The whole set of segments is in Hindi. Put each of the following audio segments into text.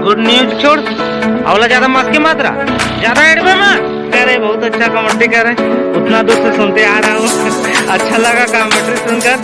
गुड न्यूज छोड़ अवला ज्यादा मत की मात्रा ज्यादा एड में मत कह रहे। बहुत अच्छा कमेंट्री कर रहे, उतना दूर से सुनते आ रहा हूँ। अच्छा लगा कमेंट्री सुनकर।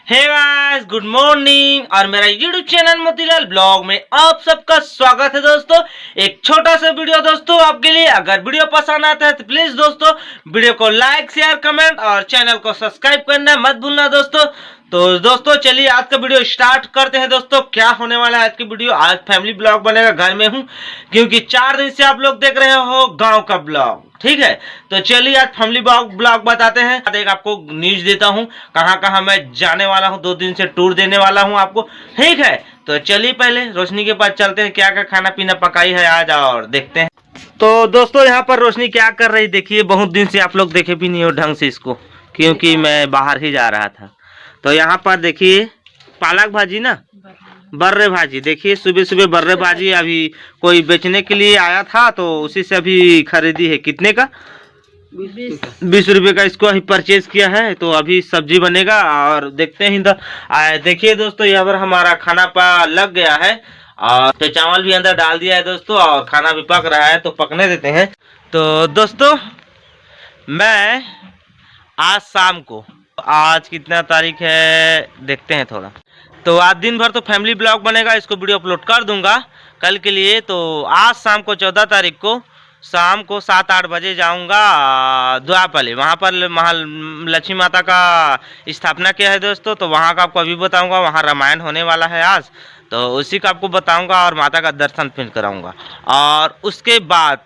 हे गाइस गुड मॉर्निंग और मेरा यूट्यूब चैनल मोतीलाल ब्लॉग में आप सबका स्वागत है दोस्तों। एक छोटा सा वीडियो दोस्तों आपके लिए। अगर वीडियो पसंद आता है तो प्लीज दोस्तों वीडियो को लाइक शेयर कमेंट और चैनल को सब्सक्राइब करना मत भूलना दोस्तों। तो दोस्तों चलिए आज का वीडियो स्टार्ट करते हैं दोस्तों। क्या होने वाला है आज की वीडियो, आज फैमिली ब्लॉग बनेगा। घर में हूँ क्योंकि 4 दिन से आप लोग देख रहे हो गांव का ब्लॉग, ठीक है। तो चलिए आज फैमिली ब्लॉग बताते हैं। एक आपको न्यूज देता हूँ कहाँ कहाँ मैं जाने वाला हूँ। 2 दिन से टूर देने वाला हूँ आपको, ठीक है। तो चलिए पहले रोशनी के पास चलते हैं, क्या क्या खाना पीना पकाई है आज और देखते हैं। तो दोस्तों यहाँ पर रोशनी क्या कर रही देखिए। बहुत दिन से आप लोग देखे भी नहीं हो ढंग से इसको, क्योंकि मैं बाहर ही जा रहा था। तो यहाँ पर देखिए पालक भाजी ना, बर्रे भाजी देखिए। सुबह सुबह बर्रे भाजी अभी कोई बेचने के लिए आया था तो उसी से अभी खरीदी है। कितने का? 20 रुपये का इसको अभी परचेज किया है। तो अभी सब्जी बनेगा और देखते हैं। देखिए दोस्तों यहाँ पर हमारा खाना लग गया है और तो चावल भी अंदर डाल दिया है दोस्तों और खाना भी पक रहा है, तो पकने देते हैं। तो दोस्तों मैं आज शाम को, आज कितना तारीख है देखते हैं थोड़ा। तो आज दिन भर तो फैमिली ब्लॉग बनेगा, इसको वीडियो अपलोड कर दूंगा कल के लिए। तो आज शाम को 14 तारीख को शाम को 7-8 बजे जाऊंगा द्वारपाली। वहाँ पर लक्ष्मी माता का स्थापना किया है दोस्तों। तो वहाँ का आपको अभी बताऊंगा। वहाँ रामायण होने वाला है आज, तो उसी का आपको बताऊंगा और माता का दर्शन फिर कराऊंगा। और उसके बाद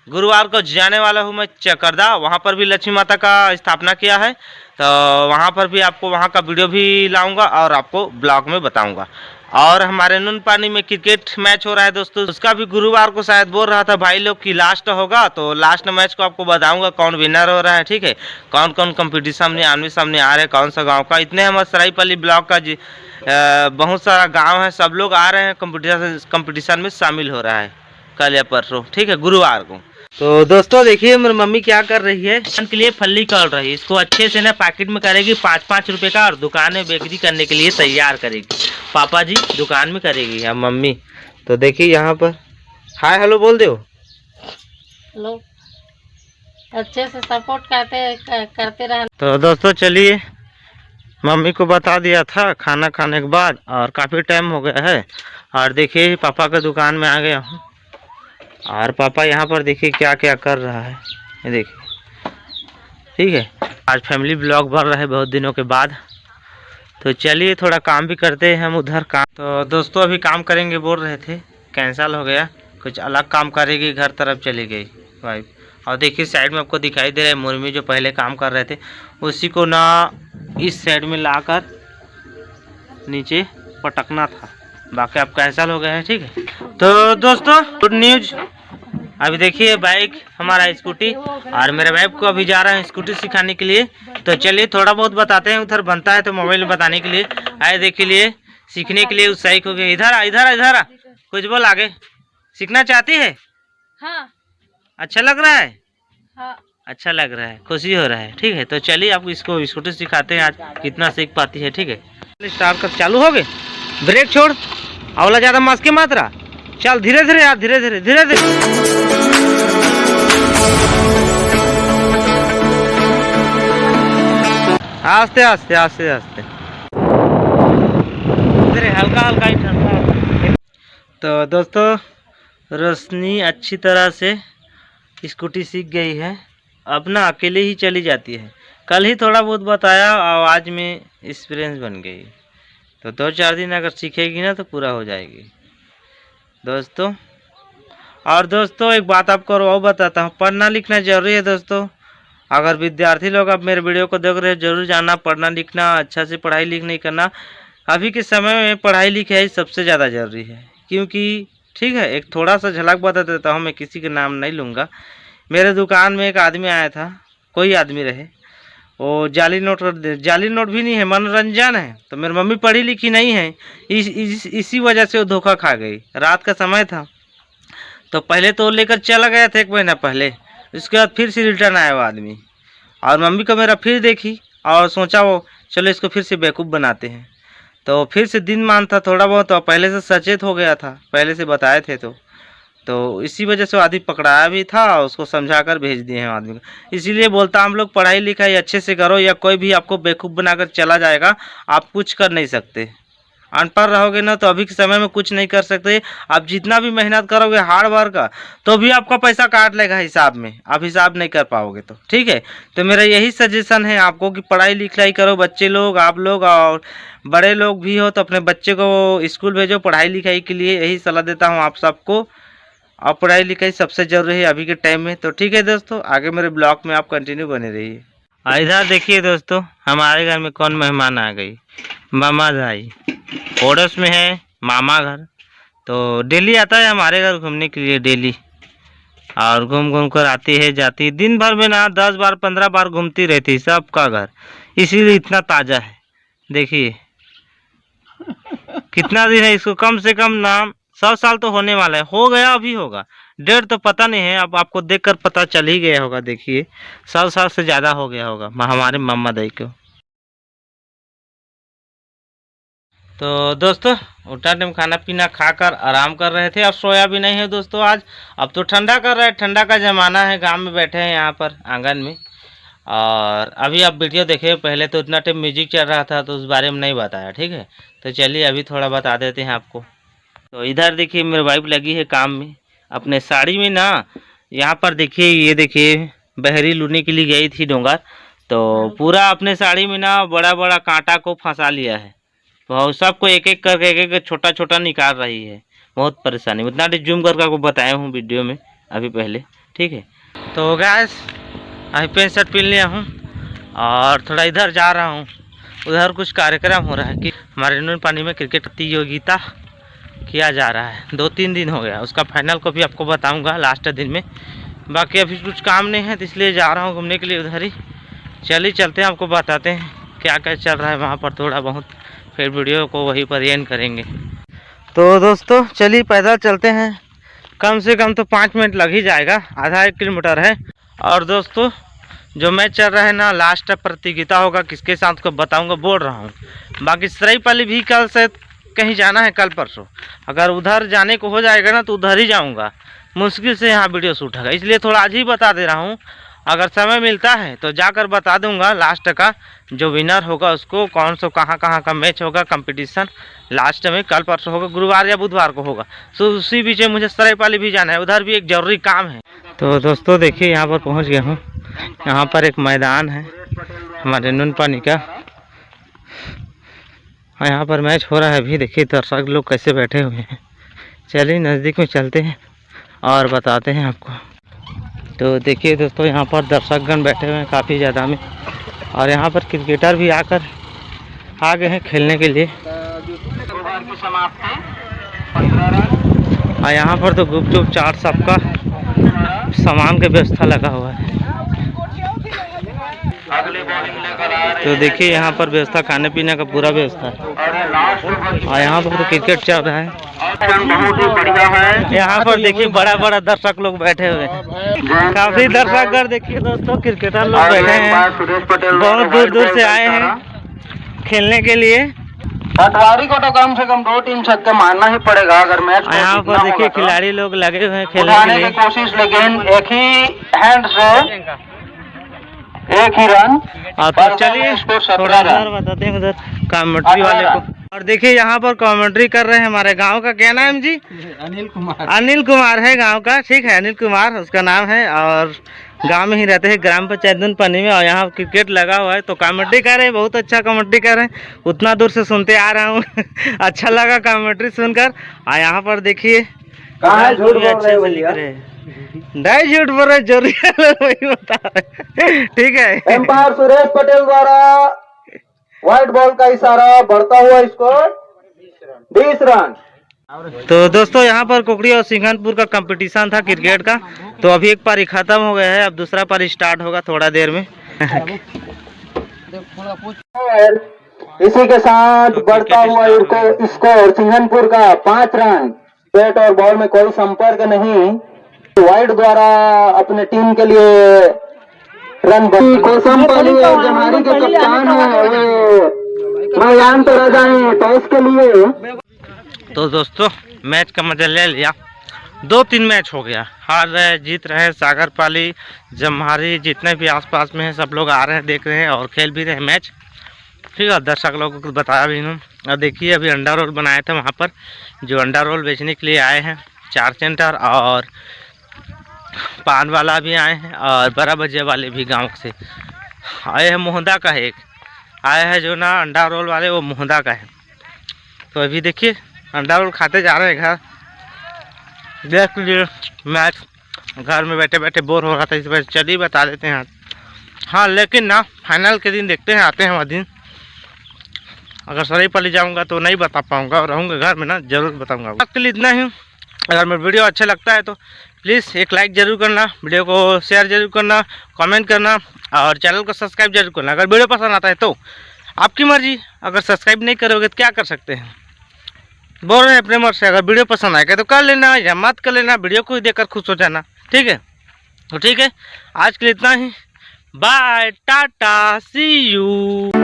गुरुवार को जाने वाला हूँ मैं चकरदा। वहाँ पर भी लक्ष्मी माता का स्थापना किया है, तो वहाँ पर भी आपको वहाँ का वीडियो भी लाऊंगा और आपको ब्लॉग में बताऊंगा। और हमारे नून पानी में क्रिकेट मैच हो रहा है दोस्तों, उसका भी गुरुवार को शायद बोल रहा था भाई लोग कि लास्ट होगा। तो लास्ट मैच को आपको बताऊंगा कौन विनर हो रहा है, ठीक है। कौन कौन कंपटीशन में आमने सामने आ रहे हैं, कौन सा गाँव का। इतने हमारे सरायपाली ब्लॉक का बहुत सारा गाँव है, सब लोग आ रहे हैं कंपटीशन में शामिल हो रहा है कल या परसों, ठीक है, गुरुवार को। तो दोस्तों देखिए मेरी मम्मी क्या कर रही है, के लिए फल्ली काट रही है। इसको अच्छे से ना पैकेट में करेगी 5-5 रुपए का और दुकान में बिक्री करने के लिए तैयार करेगी। पापा जी दुकान में करेगी अब मम्मी। तो देखिए यहाँ पर हाय हेलो बोल दो। हेलो, अच्छे से सपोर्ट करते रहे। तो दोस्तों चलिए मम्मी को बता दिया था खाना खाने के बाद और काफ़ी टाइम हो गया है। और देखिए पापा के दुकान में आ गया हूँ और पापा यहाँ पर देखिए क्या क्या कर रहा है, ये देखिए, ठीक है। आज फैमिली ब्लॉग बन रहा है बहुत दिनों के बाद। तो चलिए थोड़ा काम भी करते हैं हम उधर काम। तो दोस्तों अभी काम करेंगे बोल रहे थे, कैंसिल हो गया। कुछ अलग काम करेगी, घर तरफ चली गई वाइफ। और देखिए साइड में आपको दिखाई दे रहा है मुर्मी जो पहले काम कर रहे थे, उसी को ना इस साइड में लाकर नीचे पटकना था। बाकी आप कैंसिल हो गया है, ठीक है। तो दोस्तों गुड न्यूज, अभी देखिए बाइक हमारा स्कूटी और मेरे वाइफ को अभी जा रहे हैं स्कूटी सिखाने के लिए। तो चलिए थोड़ा बहुत बताते हैं, उधर बनता है तो मोबाइल में बताने के लिए आए। देखिए लिए सीखने के लिए उत्साहित हो गए। इधर कुछ बोल, आगे सीखना चाहती है? हाँ। अच्छा लग रहा है? हाँ। अच्छा लग रहा है, खुशी हो रहा है, ठीक है। तो चलिए आप इसको स्कूटी सिखाते हैं आज कितना सीख पाती है, ठीक है। स्टार्ट कर, चालू हो गए, ब्रेक छोड़ अवला ज्यादा मस्क की मात्रा। चल धीरे धीरे यार, धीरे धीरे आस्ते आस्ते आस्ते आस्ते, हल्का ही ठंडा। तो दोस्तों रोशनी अच्छी तरह से स्कूटी सीख गई है, अब ना अकेले ही चली जाती है। कल ही थोड़ा बहुत बताया और आज में एक्सपीरियंस बन गई। तो 2-4 दिन अगर सीखेगी ना तो पूरा हो जाएगी दोस्तों। और दोस्तों एक बात आपको और बताता हूँ, पढ़ना लिखना जरूरी है दोस्तों। अगर विद्यार्थी लोग आप मेरे वीडियो को देख रहे हैं, जरूर जानना पढ़ना लिखना, अच्छा से पढ़ाई लिखना करना। अभी के समय में पढ़ाई लिखाई सबसे ज़्यादा जरूरी है, क्योंकि ठीक है। एक थोड़ा सा झलक बता देता हूँ, मैं किसी के नाम नहीं लूँगा। मेरे दुकान में एक आदमी आया था, कोई आदमी रहे, वो जाली नोट भी नहीं है, मनोरंजन है। तो मेरी मम्मी पढ़ी लिखी नहीं है, इसी वजह से वो धोखा खा गई। रात का समय था तो पहले तो लेकर चला गया था 1 महीना पहले, उसके बाद फिर से रिटर्न आया वो आदमी। और मम्मी को मेरा फिर देखी और सोचा वो चलो इसको फिर से बेवकूफ़ बनाते हैं। तो फिर से दिन मान था थोड़ा बहुत, तो पहले से सचेत हो गया था, पहले से बताए थे तो इसी वजह से आदमी पकड़ाया भी था, उसको समझा कर भेज दिए हैं आदमी को। इसीलिए बोलता हम लोग पढ़ाई लिखाई अच्छे से करो, या कोई भी आपको बेवकूफ़ बनाकर चला जाएगा, आप कुछ कर नहीं सकते। अनपढ़ रहोगे ना तो अभी के समय में कुछ नहीं कर सकते। आप जितना भी मेहनत करोगे हार्ड वर्क का, तो भी आपका पैसा काट लेगा हिसाब में, आप हिसाब नहीं कर पाओगे। तो ठीक है, तो मेरा यही सजेशन है आपको कि पढ़ाई लिखाई करो, बच्चे लोग, आप लोग और बड़े लोग भी हो तो अपने बच्चे को स्कूल भेजो पढ़ाई लिखाई के लिए, यही सलाह देता हूँ आप सबको। और पढ़ाई लिखाई सबसे ज़रूरी है अभी के टाइम में। तो ठीक है दोस्तों, आगे मेरे ब्लॉग में आप कंटिन्यू बने रहिए। इधर देखिए दोस्तों, हमारे घर में कौन मेहमान आ गई, मामा भाई। पड़ोस में है मामा घर, तो डेली आता है हमारे घर घूमने के लिए डेली, और घूम घूम कर आती है जाती है। दिन भर में ना 10 बार 15 बार घूमती रहती है सबका घर, इसीलिए इतना ताज़ा है। देखिए कितना दिन है इसको, कम से कम ना 100 साल तो होने वाला है, हो गया अभी होगा, 1.5 तो पता नहीं है, अब आपको देखकर पता चल ही गया होगा। देखिए 100 साल से ज़्यादा हो गया होगा हमारे मम्मा दाई को। तो दोस्तों उठा टाइम खाना पीना खाकर आराम कर रहे थे, अब सोया भी नहीं है दोस्तों आज। अब तो ठंडा कर रहा है, ठंडा का ज़माना है, गांव में बैठे हैं यहाँ पर आंगन में। और अभी आप वीडियो देखे, पहले तो इतना टाइम म्यूजिक चल रहा था तो उस बारे में नहीं बताया, ठीक है। तो चलिए अभी थोड़ा बता देते हैं आपको। तो इधर देखिए मेरी वाइफ लगी है काम में अपने साड़ी में ना। यहाँ पर देखिए, ये देखिए बहरी लूने के लिए गई थी डोंगर, तो पूरा अपने साड़ी में ना बड़ा बड़ा कांटा को फंसा लिया है। तो सबको एक एक करके एक एक छोटा छोटा निकाल रही है, बहुत परेशानी। उतना जूम करके आपको बताया हूँ वीडियो में अभी पहले, ठीक है। तो गैस अभी पेंट शर्ट पहन लिया हूँ और थोड़ा इधर जा रहा हूँ। उधर कुछ कार्यक्रम हो रहा है कि हमारे नून पानी में क्रिकेट प्रतियोगिता किया जा रहा है, 2-3 दिन हो गया। उसका फाइनल को भी आपको बताऊंगा लास्ट दिन में। बाकी अभी कुछ काम नहीं है तो इसलिए जा रहा हूँ घूमने के लिए उधर ही। चलिए चलते हैं, आपको बताते हैं क्या क्या चल रहा है वहाँ पर थोड़ा बहुत, फिर वीडियो को वहीं पर एंड करेंगे। तो दोस्तों चलिए पैदल चलते हैं, कम से कम तो 5 मिनट लग ही जाएगा, आधा 1 किलोमीटर है। और दोस्तों जो मैच चल रहा है ना, लास्ट प्रतियोगिता होगा, किसके साथ को बताऊंगा बोल रहा हूँ। बाकी सराईपाली भी कल से कहीं जाना है, कल परसों। अगर उधर जाने को हो जाएगा ना तो उधर ही जाऊंगा, मुश्किल से यहाँ वीडियो शूट होगा, इसलिए थोड़ा आज ही बता दे रहा हूँ। अगर समय मिलता है तो जाकर बता दूंगा लास्ट का जो विनर होगा उसको, कौन सा कहाँ का मैच होगा कंपटीशन लास्ट में, कल परसों होगा, गुरुवार या बुधवार को होगा। तो उसी बीच में मुझे सराईपाली भी जाना है, उधर भी एक ज़रूरी काम है। तो दोस्तों देखिए यहाँ पर पहुँच गया हूँ। यहाँ पर एक मैदान है हमारे नून पानी का, और यहाँ पर मैच हो रहा है अभी। देखिए दर्शक लोग कैसे बैठे हुए हैं। चलिए नज़दीक में चलते हैं और बताते हैं आपको। तो देखिए दोस्तों यहाँ पर दर्शकगण बैठे हुए हैं काफ़ी ज़्यादा में, और यहाँ पर क्रिकेटर भी आकर आ गए हैं खेलने के लिए। और यहाँ पर तो गुपचुप चाट सबका सामान की व्यवस्था लगा हुआ है। तो देखिए यहाँ पर व्यवस्था, खाने पीने का पूरा व्यवस्था है। और यहाँ पर तो क्रिकेट चल रहा है, बहुत ही बढ़िया है। यहाँ पर देखिए बड़ा बड़ा दर्शक लोग बैठे हुए हैं, काफी दर्शक देखिए दोस्तों, क्रिकेटर लोग बैठे हैं, बहुत दूर दूर से आए हैं खेलने के लिए। पटवारी को तो कम से कम 2-3 छक्के मारना ही पड़ेगा अगर मैच। यहाँ पर देखिए खिलाड़ी लोग लगे हुए हैं खेलने के लिए, कोशिश, लेकिन एक ही हैंड से एक ही रन। तो चलिए थोड़ा उधर बताते हैं, उधर कमेंट्री वाले को। और देखिए यहाँ पर कमेंट्री कर रहे हैं हमारे गांव का, क्या नाम जी? अनिल कुमार। अनिल कुमार है गांव का, ठीक है, अनिल कुमार उसका नाम है। और गांव में ही रहते हैं, ग्राम पंचायत नून पानी में। और यहाँ क्रिकेट लगा हुआ है तो कमेंट्री कर रहे हैं, बहुत अच्छा कमेंट्री कर रहे हैं। उतना दूर से सुनते आ रहा हूँ अच्छा लगा कमेंट्री सुनकर। और यहाँ पर देखिए अच्छे से लिख रहे हैं, नहीं झूठ बोल रहे, जरूरी वही बता रहे, ठीक है। एम्पायर सुरेश पटेल द्वारा व्हाइट बॉल का इशारा, बढ़ता हुआ स्कोर 20 रन। तो दोस्तों यहाँ पर कुकड़ी और सिंघनपुर का कंपटीशन था क्रिकेट का, तो अभी एक पारी खत्म हो गया है, अब दूसरा पारी स्टार्ट होगा थोड़ा देर में। इसी के साथ बढ़ता हुआ स्कोर सिंघनपुर का 5 रन। बैट और बॉल में कोई संपर्क नहीं। वाइड द्वारा अपने टीम के लिए रन कोसमपाली जमारी के कप्तान है, मैदान पर आ जाए टॉस के लिए। तो दोस्तों मैच का मजा ले लिया, 2-3 मैच हो गया, हार रहे जीत रहे, सागर पाली जमहारी जितने भी आसपास में हैं सब लोग आ रहे हैं, देख रहे हैं और खेल भी रहे हैं मैच। ठीक है, दर्शक लोगों को बताया भी हूँ। और देखिए अभी अंडा रोल बनाए थे वहाँ पर, जो अंडा रोल बेचने के लिए आए हैं 4 सेंटर, और पान वाला भी आए हैं और 12 बजे वाले भी गांव से आए हैं। मोहदा का है एक आया है जो ना अंडा रोल वाले, वो मोहदा का है। तो अभी देखिए अंडा रोल खाते जा रहे हैं घर। देख लीजिए मैच, घर में बैठे बैठे बोर हो रहा था, इस वजह चलिए बता देते हैं। हाँ लेकिन ना फाइनल के दिन देखते हैं, आते हैं वह दिन। अगर सरायपाली जाऊंगा तो नहीं बता पाऊंगा, और रहूँगा घर में ना ज़रूर बताऊंगा। आज के लिए इतना ही। अगर मेरा वीडियो अच्छा लगता है तो प्लीज़ एक लाइक ज़रूर करना, वीडियो को शेयर ज़रूर करना, कमेंट करना और चैनल को सब्सक्राइब जरूर करना। अगर वीडियो पसंद आता है तो आपकी मर्जी, अगर सब्सक्राइब नहीं करोगे तो क्या कर सकते हैं, बोल रहे हैं अपने मन से। अगर वीडियो पसंद आएगा तो कर लेना या मत कर लेना, वीडियो को ही देखकर खुश हो जाना। ठीक है, तो ठीक है, आज के लिए इतना ही। Bye, tata, see you.